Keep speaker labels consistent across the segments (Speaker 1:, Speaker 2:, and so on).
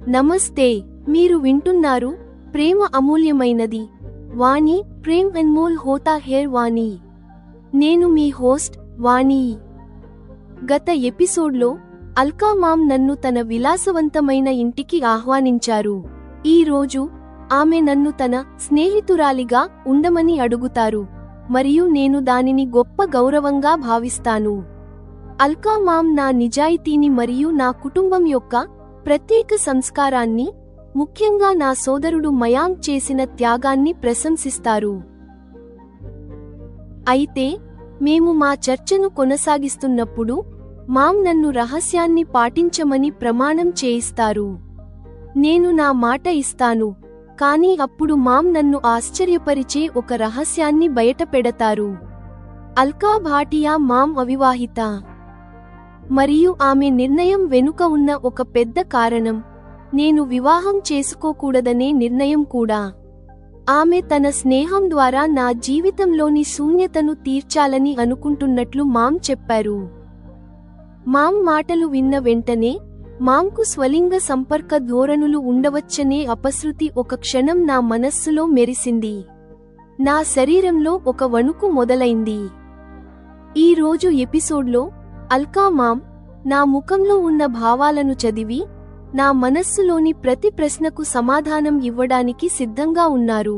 Speaker 1: నమస్తే, మీరు వింటున్నారు ప్రేమ అమూల్యమైనది వాణి ప్రేమ్ అన్మోల్ హోతా హే వాణి. నేను మీ హోస్ట్ వాణి. గత ఎపిసోడ్లో అల్కా మామ్ నన్ను తన విలాసవంతమైన ఇంటికి ఆహ్వానించారు. ఈ రోజు ఆమె నన్ను తన స్నేహితురాలిగా ఉండమని అడుగుతారు, మరియు నేను దానిని గొప్ప గౌరవంగా భావిస్తాను. అల్కా మామ్ నా నిజాయితీని మరియు నా కుటుంబం యొక్క ప్రత్యేక సంస్కారాన్ని, ముఖ్యంగా నా సోదరుడు మయాంక్ చేసిన త్యాగాన్ని ప్రశంసిస్తారు. అయితే మేము మా చర్చను కొనసాగిస్తున్నప్పుడు మామ్ నన్ను రహస్యాన్ని పాటించమని ప్రమాణం చేయిస్తారు. నేను నా మాట ఇస్తాను, కానీ అప్పుడు మామ్ నన్ను ఆశ్చర్యపరిచే ఒక రహస్యాన్ని బయటపెడతారు. అల్కా భాటియా మామ్ అవివాహిత, మరియు ఆమె నిర్ణయం వెనుక ఉన్న ఒక పెద్ద కారణం నేను వివాహం చేసుకోకూడదనే నిర్ణయం కూడా. ఆమె తన స్నేహం ద్వారా నా జీవితంలోని శూన్యతను తీర్చాలని అనుకుంటున్నట్లు మామ్ చెప్పారు. మామ్ మాటలు విన్న వెంటనే మామ్కు స్వలింగ సంపర్క ధోరణులు ఉండవచ్చనే అపశృతి ఒక క్షణం నా మనస్సులో మెరిసింది. నా శరీరంలో ఒక వణుకు మొదలైంది. ఈ రోజు ఎపిసోడ్లో అల్కా మామ్ నా ముఖంలో ఉన్న భావాలను చదివి నా మనస్సులోని ప్రతి ప్రశ్నకు సమాధానం ఇవ్వడానికి సిద్ధంగా ఉన్నారు.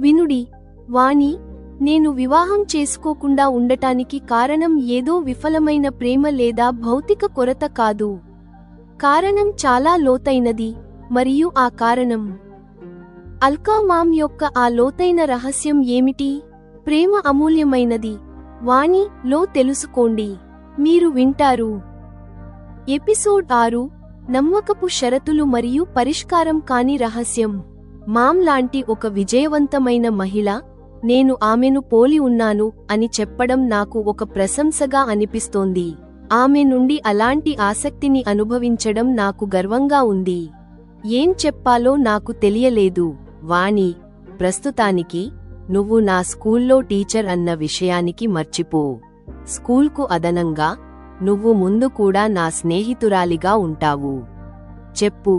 Speaker 1: వినుడి వాణి, నేను వివాహం చేసుకోకుండా ఉండటానికి కారణం ఏదో విఫలమైన ప్రేమ లేదా భౌతిక కొరత కాదు. కారణం చాలా లోతైనది, మరియు ఆ కారణం అల్కా మామ్ యొక్క ఆ లోతైన రహస్యం ఏమిటి? ప్రేమ అమూల్యమైనది వాణి లో తెలుసుకోండి. మీరు వింటారు. ఎపిసోడ్ 6, నమ్మకపు షరతులు మరియు పరిష్కారం కాని రహస్యం. మామ్ లాంటి ఒక విజయవంతమైన మహిళ నేను ఆమెను పోలి ఉన్నాను అని చెప్పడం నాకు ఒక ప్రశంసగా అనిపిస్తోంది. ఆమె నుండి అలాంటి ఆసక్తిని అనుభవించడం నాకు గర్వంగా ఉంది. ఏం చెప్పాలో నాకు తెలియలేదు. వాణి, ప్రస్తుతానికి నువ్వు నా స్కూల్లో టీచర్ అన్న విషయానికి మర్చిపో. స్కూల్కు అదనంగా నువ్వు ముందు కూడా నా స్నేహితురాలిగా ఉంటావు. చెప్పు,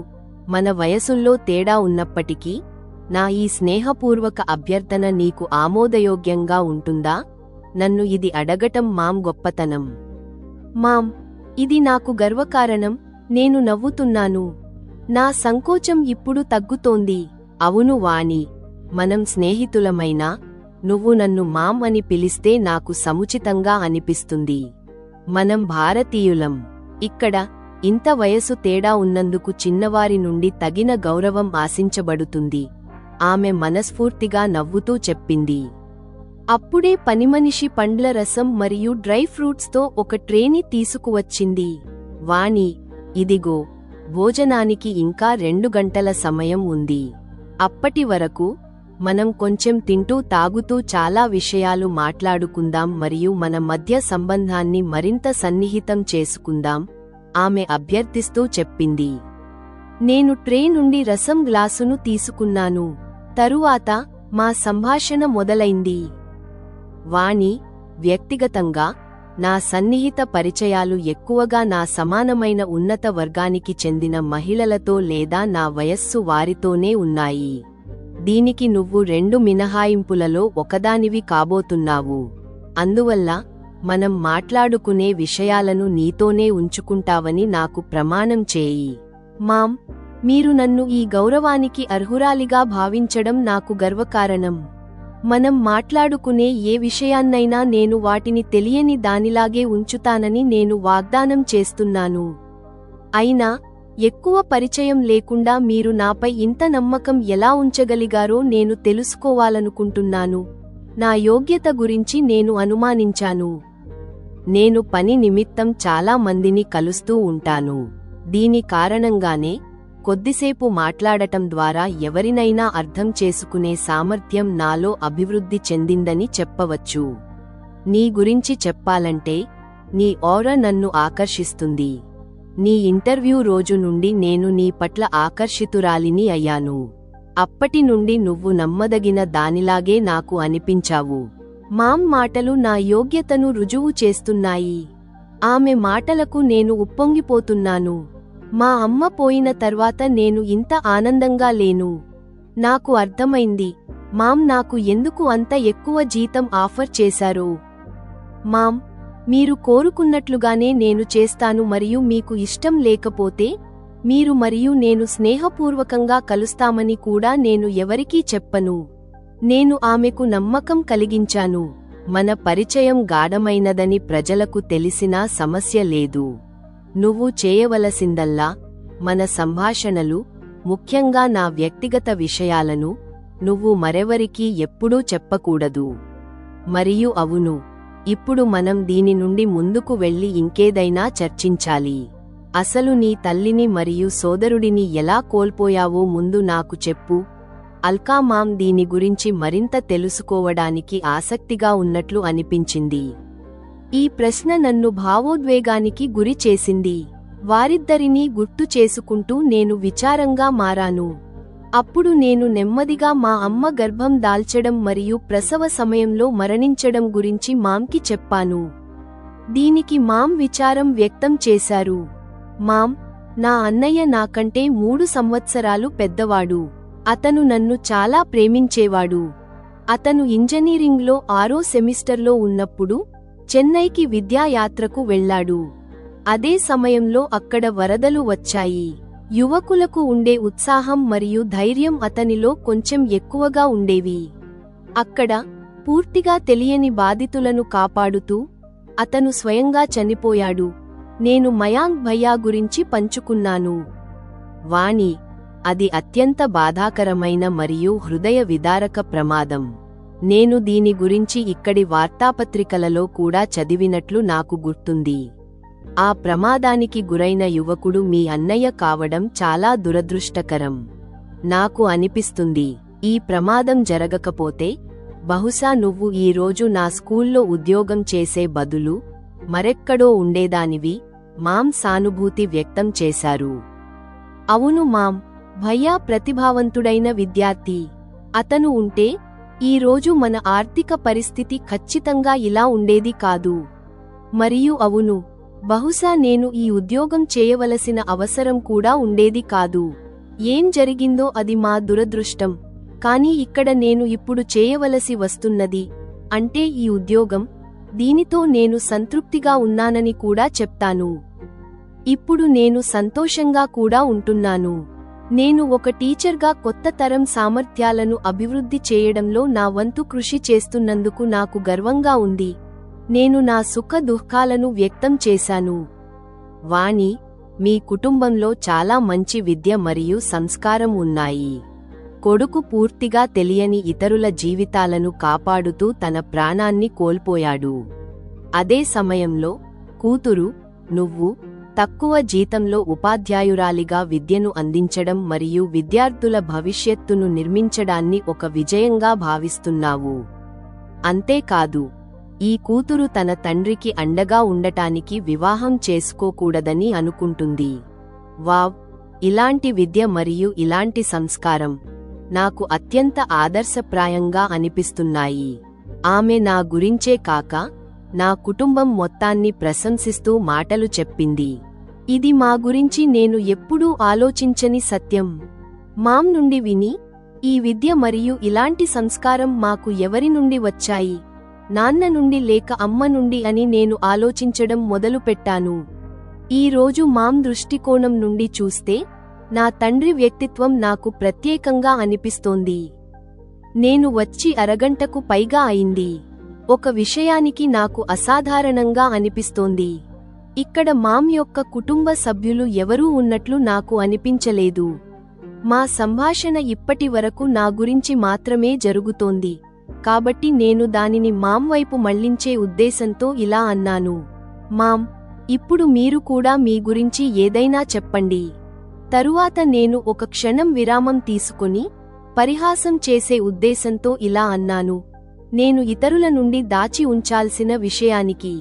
Speaker 1: మన వయసుల్లో తేడా ఉన్నప్పటికీ నా ఈ స్నేహపూర్వక అభ్యర్థన నీకు ఆమోదయోగ్యంగా ఉంటుందా? నన్ను ఇది అడగటం మామ్ గొప్పతనం. మామ్, ఇది నాకు గర్వకారణం. నేను నవ్వుతున్నాను. నా సంకోచం ఇప్పుడు తగ్గుతోంది. అవును వాణి, మనం స్నేహితులమైనా నువ్వు నన్ను మామ్ అని పిలిస్తే నాకు సముచితంగా అనిపిస్తుంది. మనం భారతీయులం. ఇక్కడ ఇంత వయసు తేడా ఉన్నందుకు చిన్నవారి నుండి తగిన గౌరవం ఆశించబడుతుంది. ఆమె మనస్ఫూర్తిగా నవ్వుతూ చెప్పింది. అప్పుడే పనిమనిషి పండ్ల రసం మరియు డ్రై ఫ్రూట్స్తో ఒక ట్రేని తీసుకువచ్చింది. వాణి, ఇదిగో, భోజనానికి ఇంకా 2 గంటల సమయం ఉంది. అప్పటి వరకు మనం కొంచెం తింటూ తాగుతూ చాలా విషయాలు మాట్లాడుకుందాం మరియు మన మధ్య సంబంధాన్ని మరింత సన్నిహితం చేసుకుందాం, ఆమె అభ్యర్థిస్తూ చెప్పింది. నేను ట్రే నుండి రసం గ్లాసును తీసుకున్నాను. తరువాత మా సంభాషణ మొదలైంది. వాణి, వ్యక్తిగతంగా నా సన్నిహిత పరిచయాలు ఎక్కువగా నా సమానమైన ఉన్నత వర్గానికి చెందిన మహిళలతో లేదా నా వయస్సు వారితోనే ఉన్నాయి. దీనికి నువ్వు 2 మినహాయింపులలో ఒకదానివి కాబోతున్నావు. అందువల్ల మనం మాట్లాడుకునే విషయాలను నీతోనే ఉంచుకుంటావని నాకు ప్రమాణం చేయి. మామ్, మీరు నన్ను ఈ గౌరవానికి అర్హురాలిగా భావించడం నాకు గర్వకారణం. మనం మాట్లాడుకునే ఏ విషయాన్నైనా నేను వాటిని తెలియని దానిలాగే ఉంచుతానని నేను వాగ్దానం చేస్తున్నాను. అయినా ఎక్కువ పరిచయం లేకుండా మీరు నాపై ఇంత నమ్మకం ఎలా ఉంచగలిగారో నేను తెలుసుకోవాలనుకుంటున్నాను. నా యోగ్యత గురించి నేను అనుమానించాను. నేను పని నిమిత్తం చాలా మందిని కలుస్తూ ఉంటాను. దీని కారణంగానే కొద్దిసేపు మాట్లాడటం ద్వారా ఎవరినైనా అర్థం చేసుకునే సామర్థ్యం నాలో అభివృద్ధి చెందిందని చెప్పవచ్చు. నీ గురించి చెప్పాలంటే నీ ఆరా నన్ను ఆకర్షిస్తుంది. నీ ఇంటర్వ్యూ రోజు నుండి నేను నీ పట్ల ఆకర్షితురాలిని అయ్యాను. అప్పటి నుండి నువ్వు నమ్మదగిన దానిలాగే నాకు అనిపించావు. మామ్ మాటలు నా యోగ్యతను రుజువు చేస్తున్నాయి. ఆమె మాటలకు నేను ఉప్పొంగిపోతున్నాను. మా అమ్మ పోయిన తర్వాత నేను ఇంత ఆనందంగా లేను. నాకు అర్థమైంది మామ్ నాకు ఎందుకు అంత ఎక్కువ జీతం ఆఫర్ చేశారో. మామ్, మీరు కోరుకున్నట్లుగానే నేను చేస్తాను మరియు మీకు ఇష్టం లేకపోతే మీరు మరియు నేను స్నేహపూర్వకంగా కలుస్తామని కూడా నేను ఎవరికీ చెప్పను. నేను ఆమెకు నమ్మకం కలిగించాను. మన పరిచయం గాఢమైనదని ప్రజలకు తెలిసినా సమస్య లేదు. నువ్వు చేయవలసిందల్లా మన సంభాషణలు, ముఖ్యంగా నా వ్యక్తిగత విషయాలను నువ్వు మరెవరికీ ఎప్పుడూ చెప్పకూడదు. మరియు అవును, ఇప్పుడు మనం దీని నుండి ముందుకు వెళ్లి ఇంకేదైనా చర్చించాలి. అసలు నీ తల్లిని మరియు సోదరుడిని ఎలా కోల్పోయావో ముందు నాకు చెప్పు. అల్కా మామ్ దీని గురించి మరింత తెలుసుకోవడానికి ఆసక్తిగా ఉన్నట్లు అనిపించింది. ఈ ప్రశ్న నన్ను భావోద్వేగానికి గురి చేసింది. వారిద్దరినీ గుర్తు చేసుకుంటూ నేను విచారంగా మారాను. అప్పుడు నేను నెమ్మదిగా మా అమ్మ గర్భం దాల్చడం మరియు ప్రసవ సమయంలో మరణించడం గురించి మామ్కి చెప్పాను. దీనికి మామ్ విచారం వ్యక్తం చేశారు. మామ్, నా అన్నయ్య నాకంటే 3 సంవత్సరాలు పెద్దవాడు. అతను నన్ను చాలా ప్రేమించేవాడు. అతను ఇంజనీరింగ్లో 6వ సెమిస్టర్లో ఉన్నప్పుడు చెన్నైకి విద్యాయాత్రకు వెళ్లాడు. అదే సమయంలో అక్కడ వరదలు వచ్చాయి. యువకులకు ఉండే ఉత్సాహం మరియు ధైర్యం అతనిలో కొంచెం ఎక్కువగా ఉండేవి. అక్కడ పూర్తిగా తెలియని బాధితులను కాపాడుతూ అతను స్వయంగా చనిపోయాడు. నేను మయాంక్ భయ్యా గురించి పంచుకున్నాను. వాణి, అది అత్యంత బాధాకరమైన మరియు హృదయ విదారక ప్రమాదం. నేను దీని గురించి ఇక్కడి వార్తాపత్రికలలో కూడా చదివినట్లు నాకు గుర్తుంది. ఆ ప్రమాదానికి గురైన యువకుడు మీ అన్నయ్య కావడం చాలా దురదృష్టకరం. నాకు అనిపిస్తుంది ఈ ప్రమాదం జరగకపోతే బహుశా నువ్వు ఈ రోజు నా స్కూల్లో ఉద్యోగం చేసే బదులు మరెక్కడో ఉండేదానివి. మామ్ సానుభూతి వ్యక్తం చేశారు. అవును మామ్, భయ్యా ప్రతిభావంతుడైన విద్యార్థి. అతను ఉంటే ఈ రోజు మన ఆర్థిక పరిస్థితి ఖచ్చితంగా ఇలా ఉండేది కాదు. మరియు అవును, బహుశా నేను ఈ ఉద్యోగం చేయవలసిన అవసరం కూడా ఉండేది కాదు. ఏం జరిగిందో అది మా దురదృష్టం. కానీ ఇక్కడ నేను ఇప్పుడు చేయవలసి వస్తున్నది అంటే ఈ ఉద్యోగం, దీనితో నేను సంతృప్తిగా ఉన్నానని కూడా చెప్తాను. ఇప్పుడు నేను సంతోషంగా కూడా ఉంటున్నాను. నేను ఒక టీచర్గా కొత్త తరం సామర్థ్యాలను అభివృద్ధి చేయడంలో నా వంతు కృషి చేస్తున్నందుకు నాకు గర్వంగా ఉంది. నేను నా సుఖ దుఃఖాలను వ్యక్తం చేశాను. వాణి, మీ కుటుంబంలో చాలా మంచి విద్య మరియు సంస్కారం ఉన్నాయి. కొడుకు పూర్తిగా తెలియని ఇతరుల జీవితాలను కాపాడుతూ తన ప్రాణాన్ని కోల్పోయాడు. అదే సమయంలో కూతురు, నువ్వు తక్కువ జీతంలో ఉపాధ్యాయురాలిగా విద్యను అందించడం మరియు విద్యార్థుల భవిష్యత్తును నిర్మించడాన్ని ఒక విజయంగా భావిస్తున్నావు. అంతేకాదు, ఈ కూతురు తన తండ్రికి అండగా ఉండటానికి వివాహం చేసుకోకూడదని అనుకుంటుంది. వావ్, ఇలాంటి విద్య మరియు ఇలాంటి సంస్కారం నాకు అత్యంత ఆదర్శప్రాయంగా అనిపిస్తున్నాయి. ఆమె నా గురించే కాక నా కుటుంబం మొత్తాన్ని ప్రశంసిస్తూ మాటలు చెప్పింది. ఇది మా గురించి నేను ఎప్పుడూ ఆలోచించని సత్యం. మామ్ నుండి విని, ఈ విద్య మరియు ఇలాంటి సంస్కారం మాకు ఎవరి నుండి వచ్చాయి, నాన్న నుండి లేక అమ్మ నుండి అని నేను ఆలోచించడం మొదలుపెట్టాను. ఈ రోజు మామ్ దృష్టికోణం నుండి చూస్తే నా తండ్రి వ్యక్తిత్వం నాకు ప్రత్యేకంగా అనిపిస్తోంది. నేను వచ్చి అరగంటకు పైగా అయింది. ఒక విషయానికి నాకు అసాధారణంగా అనిపిస్తోంది. ఇక్కడ మామ్ యొక్క కుటుంబ సభ్యులు ఎవరూ ఉన్నట్లు నాకు అనిపించలేదు. మా సంభాషణ ఇప్పటి వరకు నా గురించి మాత్రమే జరుగుతోంది. కాబట్టి నేను దానిని మామ్ వైపు మళ్లించే ఉద్దేశంతో ఇలా అన్నాను. మామ్, ఇప్పుడు మీరు కూడా మీ గురించి ఏదైనా చెప్పండి. తరువాత నేను ఒక క్షణం విరామం తీసుకుని పరిహాసం చేసే ఉద్దేశంతో ఇలా అన్నాను. నేను ఇతరుల నుండి దాచి ఉంచాల్సిన విషయానికి.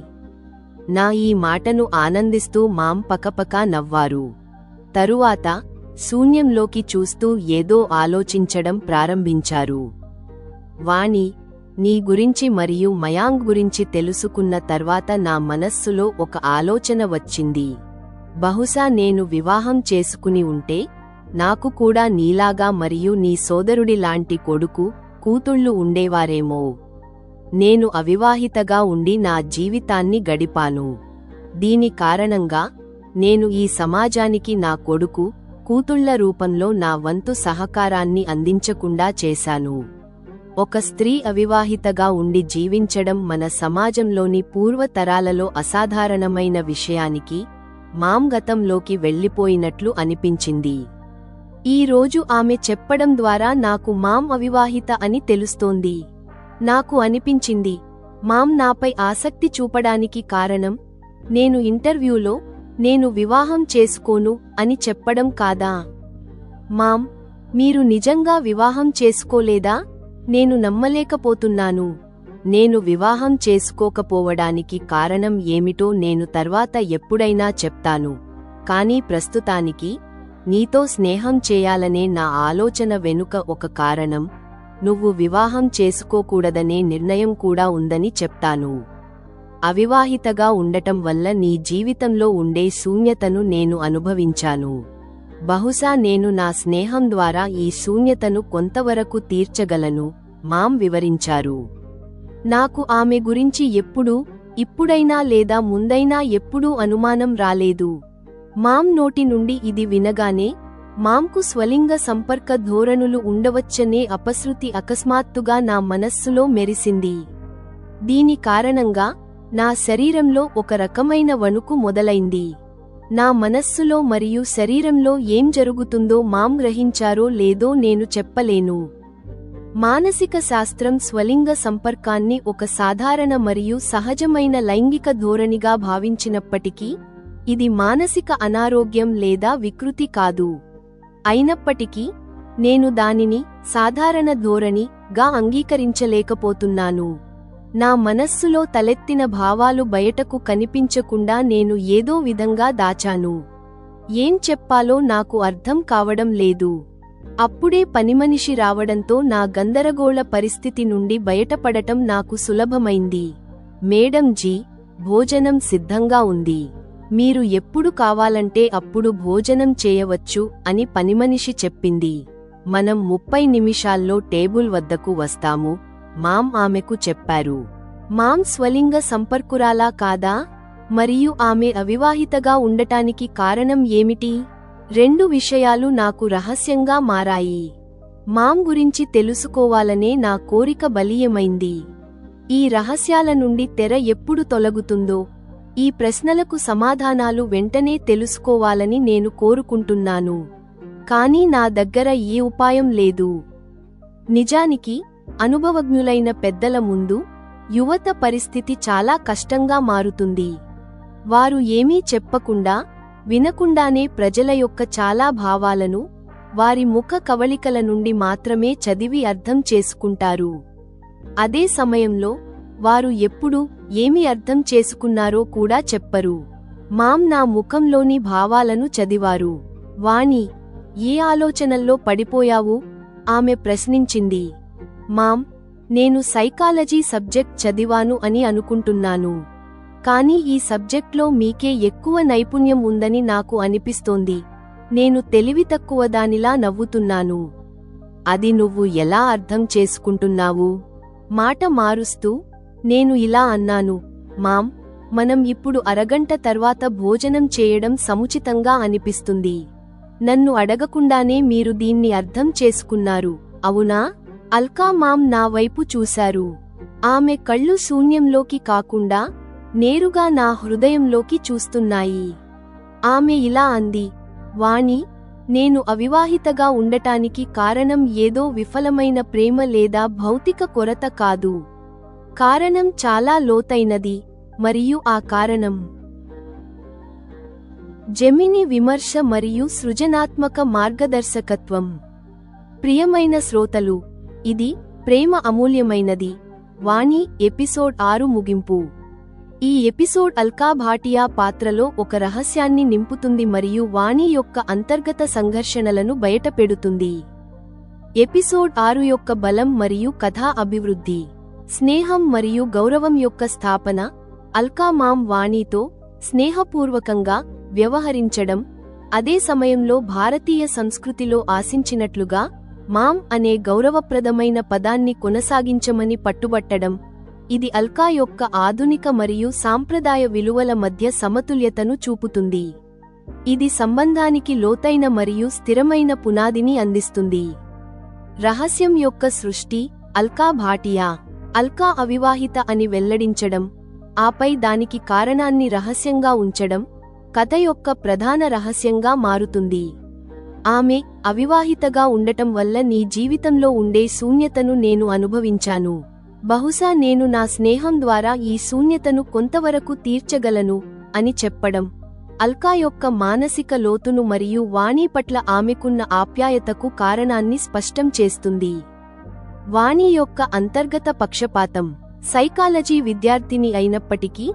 Speaker 1: నా ఈ మాటను ఆనందిస్తూ మామ్ పకపకా నవ్వారు. తరువాత శూన్యంలోకి చూస్తూ ఏదో ఆలోచించడం ప్రారంభించారు. వాణి, నీ గురించి మరియు మయాంక్ గురించి తెలుసుకున్న తర్వాత నా మనస్సులో ఒక ఆలోచన వచ్చింది. బహుశా నేను వివాహం చేసుకుని ఉంటే నాకు కూడా నీలాగా మరియు నీ సోదరుడి లాంటి కొడుకు కూతుళ్ళు ఉండేవారేమో. నేను అవివాహితగా ఉండి నా జీవితాన్ని గడిపాను. దీని కారణంగా నేను ఈ సమాజానికి నా కొడుకు కూతుళ్ల రూపంలో నా వంతు సహకారాన్ని అందించకుండా చేశాను. ఒక స్త్రీ అవివాహితగా ఉండి జీవించడం మన సమాజంలోని పూర్వతరాలలో అసాధారణమైన విషయానికి మామ్ గతంలోకి వెళ్ళిపోయినట్లు అనిపించింది. ఈ రోజు ఆమె చెప్పడం ద్వారా నాకు మామ్ అవివాహిత అని తెలుస్తోంది. నాకు అనిపించింది, మామ్ నాపై ఆసక్తి చూపడానికి కారణం నేను ఇంటర్వ్యూలో నేను వివాహం చేసుకోను అని చెప్పడం కాదా? మామ్, మీరు నిజంగా వివాహం చేసుకోలేదా? నేను నమ్మలేకపోతున్నాను. నేను వివాహం చేసుకోకపోవడానికి కారణం ఏమిటో నేను తర్వాత ఎప్పుడైనా చెప్తాను. కానీ ప్రస్తుతానికి నీతో స్నేహం చేయాలనే నా ఆలోచన వెనుక ఒక కారణం నువ్వు వివాహం చేసుకోకూడదనే నిర్ణయం కూడా ఉందని చెప్తాను. అవివాహితగా ఉండటం వల్ల నీ జీవితంలో ఉండే శూన్యతను నేను అనుభవించాను. బహుశా నేను నా స్నేహం ద్వారా ఈ శూన్యతను కొంతవరకు తీర్చగలను, మామ్ వివరించారు. నాకు ఆమె గురించి ఇప్పుడైనా లేదా ముందైనా ఎప్పుడూ అనుమానం రాలేదు. మామ్ నోటి నుండి ఇది వినగానే మామ్కు స్వలింగ సంపర్క ధోరణులు ఉండవచ్చనే అపశృతి అకస్మాత్తుగా నా మనస్సులో మెరిసింది. దీని కారణంగా నా శరీరంలో ఒక రకమైన వణుకు మొదలైంది. నా మనస్సులో మరియు శరీరంలో ఏం జరుగుతుందో మామ్ గ్రహించారో లేదో నేను చెప్పలేను. మానసిక శాస్త్రం స్వలింగ సంపర్కాన్ని ఒక సాధారణ మరియు సహజమైన లైంగిక ధోరణిగా భావించినప్పటికీ, ఇది మానసిక అనారోగ్యం లేదా వికృతి కాదు. అయినప్పటికీ నేను దానిని సాధారణ ధోరణిగా అంగీకరించలేకపోతున్నాను. నా మనస్సులో తలెత్తిన భావాలు బయటకు కనిపించకుండా నేను ఏదో విధంగా దాచాను. ఏం చెప్పాలో నాకు అర్థం కావడం లేదు. అప్పుడే పనిమనిషి రావడంతో నా గందరగోళ పరిస్థితి నుండి బయటపడటం నాకు సులభమైంది. మేడం జీ, భోజనం సిద్ధంగా ఉంది. మీరు ఎప్పుడు కావాలంటే అప్పుడు భోజనం చేయవచ్చు అని పనిమనిషి చెప్పింది. మనం 30 నిమిషాల్లో టేబుల్ వద్దకు వస్తాము, మామ్ ఆమెకు చెప్పారు. మామ్ స్వలింగ సంపర్కురాలా కాదా? మరియు ఆమె అవివాహితగా ఉండటానికి కారణం ఏమిటి? 2 విషయాలు నాకు రహస్యంగా మారాయి. మామ్ గురించి తెలుసుకోవాలనే నా కోరిక బలీయమైంది. ఈ రహస్యాల నుండి తెర ఎప్పుడు తొలగుతుందో, ఈ ప్రశ్నలకు సమాధానాలు వెంటనే తెలుసుకోవాలని నేను కోరుకుంటున్నాను. కానీ నా దగ్గర ఏ ఉపాయం లేదు. నిజానికి, అనుభవజ్ఞులైన పెద్దల ముందు యువత పరిస్థితి చాలా కష్టంగా మారుతుంది. వారు ఏమీ చెప్పకుండా, వినకుండానే ప్రజల యొక్క చాలా భావాలను వారి ముఖ కవళికల నుండి మాత్రమే చదివి అర్థం చేసుకుంటారు. అదే సమయంలో వారు ఎప్పుడు ఏమి అర్థం చేసుకున్నారో కూడా చెప్పరు. మామ్ నా ముఖంలోని భావాలను చదివారు. వాణి, ఏ ఆలోచనల్లో పడిపోయావు? ఆమె ప్రశ్నించింది. మామ్, నేను సైకాలజీ సబ్జెక్ట్ చదివాను అని అనుకుంటున్నాను. కానీ ఈ సబ్జెక్ట్లో మీకే ఎక్కువ నైపుణ్యం ఉందని నాకు అనిపిస్తోంది. నేను తెలివితక్కువదానిలా నవ్వుతున్నాను. అది నువ్వు ఎలా అర్థం చేసుకుంటున్నావు? మాట మారుస్తూ నేను ఇలా అన్నాను. మామ్, మనం ఇప్పుడు అరగంట తర్వాత భోజనం చేయడం సముచితంగా అనిపిస్తుంది. నన్ను అడగకుండానే మీరు దీన్ని అర్థం చేసుకున్నారు, అవునా? అల్కా మామ్ నా వైపు చూశారు. ఆమె కళ్ళు శూన్యంలోకి కాకుండా నేరుగా నా హృదయంలోకి చూస్తున్నాయి. ఆమె ఇలా అంది. వాణి, నేను అవివాహితగా ఉండటానికి కారణం ఏదో విఫలమైన ప్రేమ లేదా భౌతిక కొరత కాదు. కారణం చాలా లోతైనది, మరియు ఆ కారణం జెమిని విమర్శ మరియు సృజనాత్మక మార్గదర్శకత్వం. ప్రియమైన శ్రోతలు, ఇది ప్రేమ అమూల్యమైనది వాణి ఎపిసోడ్ 6 ముగింపు. ఈ ఎపిసోడ్ అల్కా భాటియా పాత్రలో ఒక రహస్యాన్ని నింపుతుంది మరియు వాణి యొక్క అంతర్గత సంఘర్షణలను బయటపెడుతుంది. ఎపిసోడ్ 6 యొక్క బలం మరియు కథా అభివృద్ధి. స్నేహం మరియు గౌరవం యొక్క స్థాపన. అల్కా మామ్ వాణితో స్నేహపూర్వకంగా వ్యవహరించడం, అదే సమయంలో భారతీయ సంస్కృతిలో ఆశించినట్లుగా మామ్ అనే గౌరవప్రదమైన పదాన్ని కొనసాగించమని పట్టుబట్టడం, ఇది అల్కా యొక్క ఆధునిక మరియు సాంప్రదాయ విలువల మధ్య సమతుల్యతను చూపుతుంది. ఇది సంబంధానికి లోతైన మరియు స్థిరమైన పునాదిని అందిస్తుంది. రహస్యం యొక్క సృష్టి. అల్కా భాటియా అల్కా అవివాహిత అని వెల్లడించడం, ఆపై దానికి కారణాన్ని రహస్యంగా ఉంచడం కథ యొక్క ప్రధాన రహస్యంగా మారుతుంది. ఆమె అవివాహితగా ఉండటం వల్ల నీ జీవితంలో ఉండే శూన్యతను నేను అనుభవించాను. బహుశా నేను నా స్నేహం ద్వారా ఈ శూన్యతను కొంతవరకు తీర్చగలను అని చెప్పడం, అల్కా యొక్క మానసిక లోతును మరియు వాణి పట్ల ఆమెకున్న ఆప్యాయతకు కారణాన్ని స్పష్టం చేస్తుంది. వాణి యొక్క అంతర్గత పక్షపాతం. సైకాలజీ విద్యార్థిని అయినప్పటికీ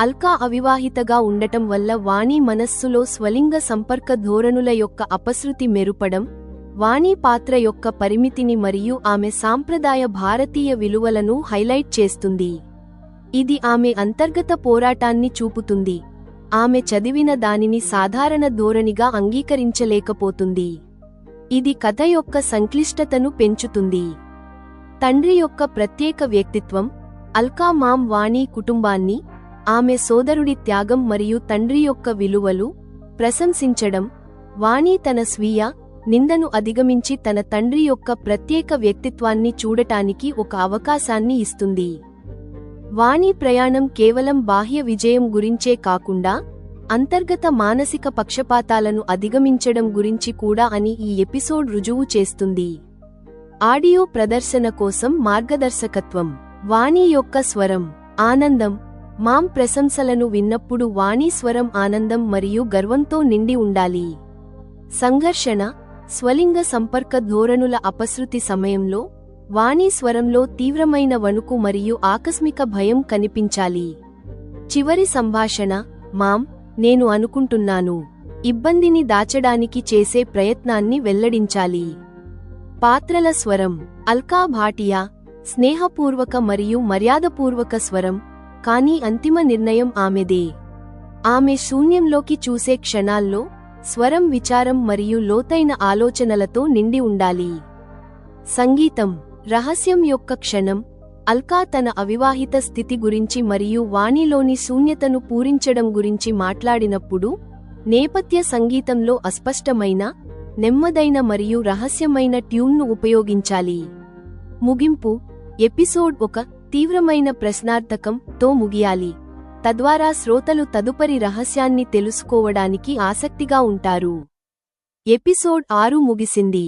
Speaker 1: అల్కా అవివాహితగా ఉండటం వల్ల వాణి మనస్సులో స్వలింగ సంపర్క ధోరణుల యొక్క అపశృతి మెరుపడం, వాణి పాత్ర యొక్క పరిమితిని మరియు ఆమె సాంప్రదాయ భారతీయ విలువలను హైలైట్ చేస్తుంది. ఇది ఆమె అంతర్గత పోరాటాన్ని చూపుతుంది. ఆమె చదివిన దానిని సాధారణ ధోరణిగా అంగీకరించలేకపోతుంది. ఇది కథ యొక్క సంక్లిష్టతను పెంచుతుంది. తండ్రి యొక్క ప్రత్యేక వ్యక్తిత్వం. అల్కా మామ్ వాణి కుటుంబాన్ని, ఆమె సోదరుడి త్యాగం మరియు తండ్రి యొక్క విలువలు ప్రశంసించడం, వాణి తన స్వీయ నిందను అధిగమించి తన తండ్రి యొక్క ప్రత్యేక వ్యక్తిత్వాన్ని చూడటానికి ఒక అవకాశాన్ని ఇస్తుంది. వాణి ప్రయాణం కేవలం బాహ్య విజయం గురించే కాకుండా అంతర్గత మానసిక పక్షపాతాలను అధిగమించడం గురించి కూడా అని ఈ ఎపిసోడ్ రుజువు చేస్తుంది. ఆడియో ప్రదర్శన కోసం మార్గదర్శకత్వం. వాణి యొక్క స్వరం. ఆనందం. మామ్ ప్రశంసలను విన్నప్పుడు వాణి స్వరం ఆనందం మరియు గర్వంతో నిండి ఉండాలి. సంఘర్షణ. స్వలింగ సంపర్క ధోరణుల అపశృతి సమయంలో వాణి స్వరంలో తీవ్రమైన వణుకు మరియు ఆకస్మిక భయం కనిపించాలి. చివరి సంభాషణ. మామ్, నేను అనుకుంటున్నాను. ఇబ్బందిని దాచడానికి చేసే ప్రయత్నాన్ని వెల్లడించాలి. పాత్రల స్వరం. అల్కా భాటియా స్నేహపూర్వక మరియు మర్యాదపూర్వక స్వరం, కానీ అంతిమ నిర్ణయం ఆమెదే. ఆమె శూన్యంలోకి చూసే క్షణాల్లో స్వరం విచారం మరియు లోతైన ఆలోచనలతో నిండి ఉండాలి. సంగీతం. రహస్యం యొక్క క్షణం. అల్కా తన అవివాహిత స్థితి గురించి మరియు వాణిలోని శూన్యతను పూరించడం గురించి మాట్లాడినప్పుడు నేపథ్య సంగీతంలో అస్పష్టమైన, నెమ్మదైన మరియు రహస్యమైన ట్యూన్ను ఉపయోగించాలి. ముగింపు. ఎపిసోడ్ ఒక తీవ్రమైన ప్రశ్నార్థకం తో ముగియాలి, తద్వారా శ్రోతలు తదుపరి రహస్యాన్ని తెలుసుకోవడానికి ఆసక్తిగా ఉంటారు. ఎపిసోడ్ 6 ముగిసింది.